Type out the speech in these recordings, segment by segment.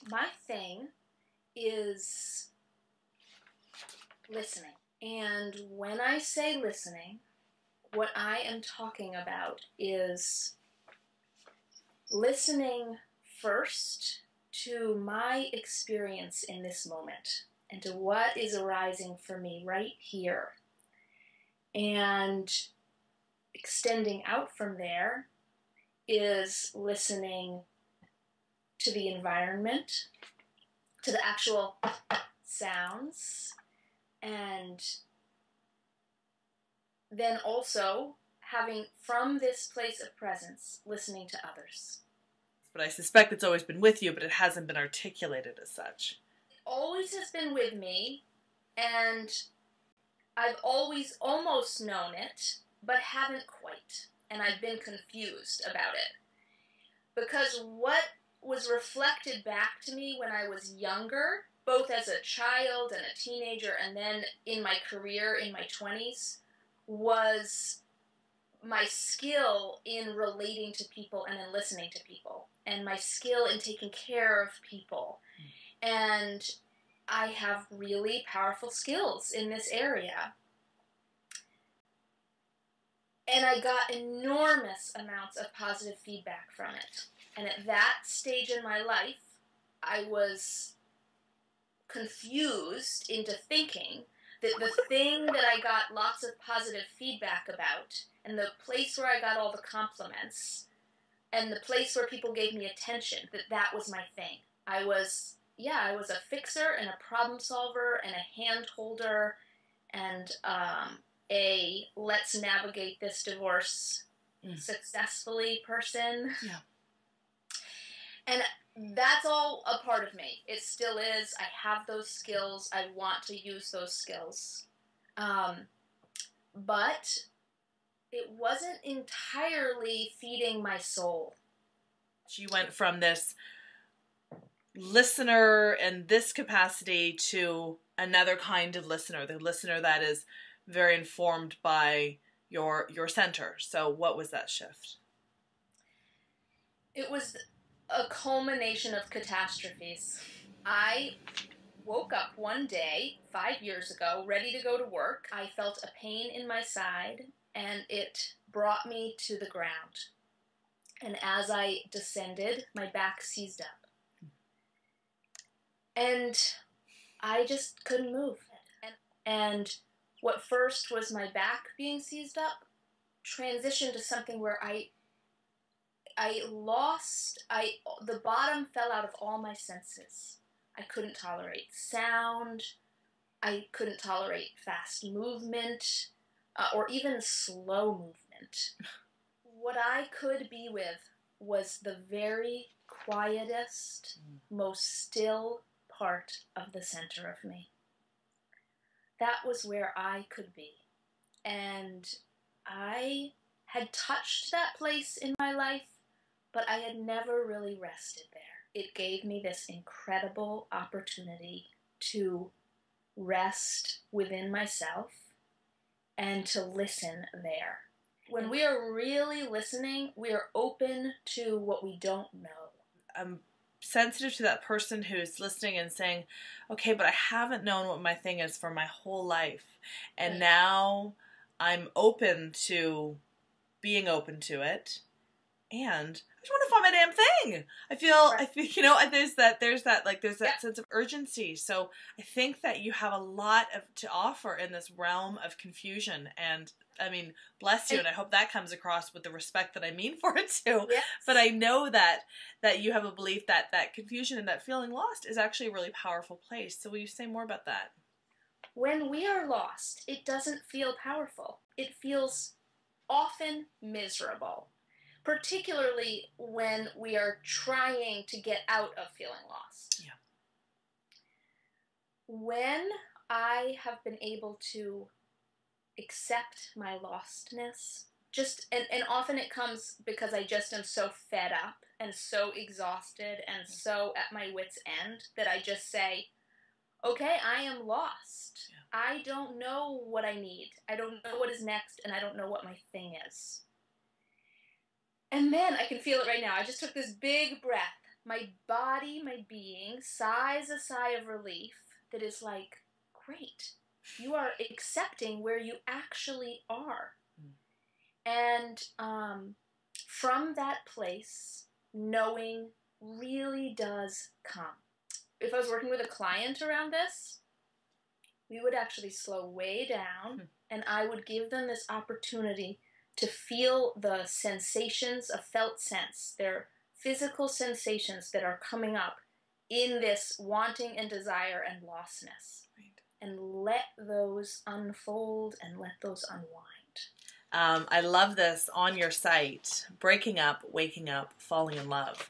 My thing is listening. And when I say listening, what I am talking about is listening first to my experience in this moment and to what is arising for me right here. And extending out from there is listening to the environment, to the actual sounds, and then also having, from this place of presence, listening to others. But I suspect it's always been with you, but it hasn't been articulated as such. It always has been with me, and I've always almost known it, but haven't quite. And I've been confused about it. Because what was reflected back to me when I was younger, both as a child and a teenager, and then in my career in my 20s, was my skill in relating to people and in listening to people, and my skill in taking care of people. And I have really powerful skills in this area. And I got enormous amounts of positive feedback from it. And at that stage in my life, I was confused into thinking that the thing that I got lots of positive feedback about, and the place where I got all the compliments, and the place where people gave me attention, that was my thing. I was a fixer and a problem solver and a hand holder and a let's navigate this divorce successfully person. Yeah. And that's all a part of me. It still is. I have those skills. I want to use those skills. But it wasn't entirely feeding my soul. She went from this listener in this capacity to another kind of listener, the listener that is very informed by your center. So what was that shift? It was a culmination of catastrophes. I woke up one day 5 years ago, ready to go to work. I felt a pain in my side, and it brought me to the ground. And as I descended, my back seized up. And I just couldn't move. And what first was my back being seized up transitioned to something where the bottom fell out of all my senses. I couldn't tolerate sound. I couldn't tolerate fast movement, or even slow movement. What I could be with was the very quietest, most still part of the center of me. That was where I could be. And I had touched that place in my life, but I had never really rested there. It gave me this incredible opportunity to rest within myself and to listen there. When we are really listening, we are open to what we don't know. I'm sensitive to that person who's listening and saying, okay, but I haven't known what my thing is for my whole life. And now I'm open to being open to it. And I just want to find my damn thing. I feel, there's that sense of urgency. So I think that you have a lot to offer in this realm of confusion. And I mean, bless you. And I hope that comes across with the respect that I mean for it too. Yes. But I know that you have a belief that confusion and that feeling lost is actually a really powerful place. So will you say more about that? When we are lost, it doesn't feel powerful. It feels often miserable. Particularly when we are trying to get out of feeling lost. Yeah. When I have been able to accept my lostness, and often it comes because I just am so fed up and so exhausted and so at my wit's end that I just say, okay, I am lost. Yeah. I don't know what I need. I don't know what is next, and I don't know what my thing is. And then I can feel it right now. I just took this big breath. my body, my being, sighs a sigh of relief that is like, great, you are accepting where you actually are. And from that place, knowing really does come. If I was working with a client around this, we would actually slow way down, and I would give them this opportunity to feel the sensations of felt sense, their physical sensations that are coming up in this wanting and desire and lostness. Right. And let those unfold and let those unwind. I love this on your site, breaking up, waking up, falling in love.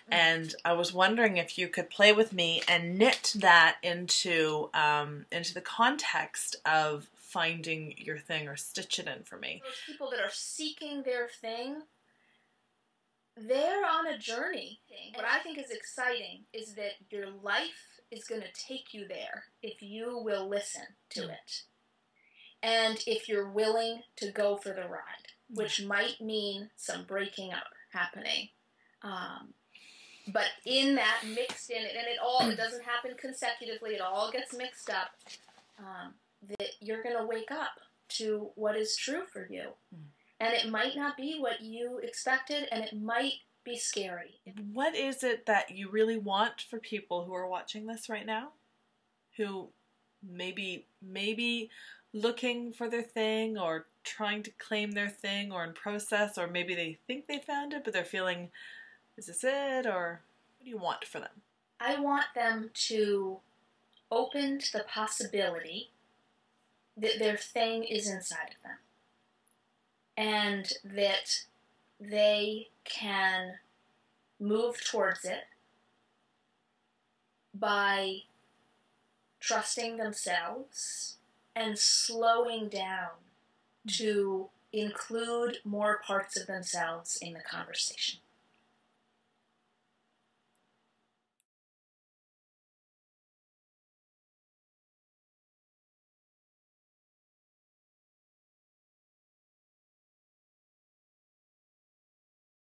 And I was wondering if you could play with me and knit that into the context of finding your thing, or stitch it in for me. Those people that are seeking their thing, they're on a journey. What I think is exciting is that your life is going to take you there if you will listen to it. And if you're willing to go for the ride, which might mean some breaking up happening. But in that, mixed in it, and it doesn't happen consecutively, it all gets mixed up, that you're going to wake up to what is true for you. And it might not be what you expected, and it might be scary. What is it that you really want for people who are watching this right now? Who maybe looking for their thing, or trying to claim their thing, or in process, or maybe they think they found it, but they're feeling, is this it, or what do you want for them? I want them to open to the possibility that their thing is inside of them, and that they can move towards it by trusting themselves and slowing down to include more parts of themselves in the conversation.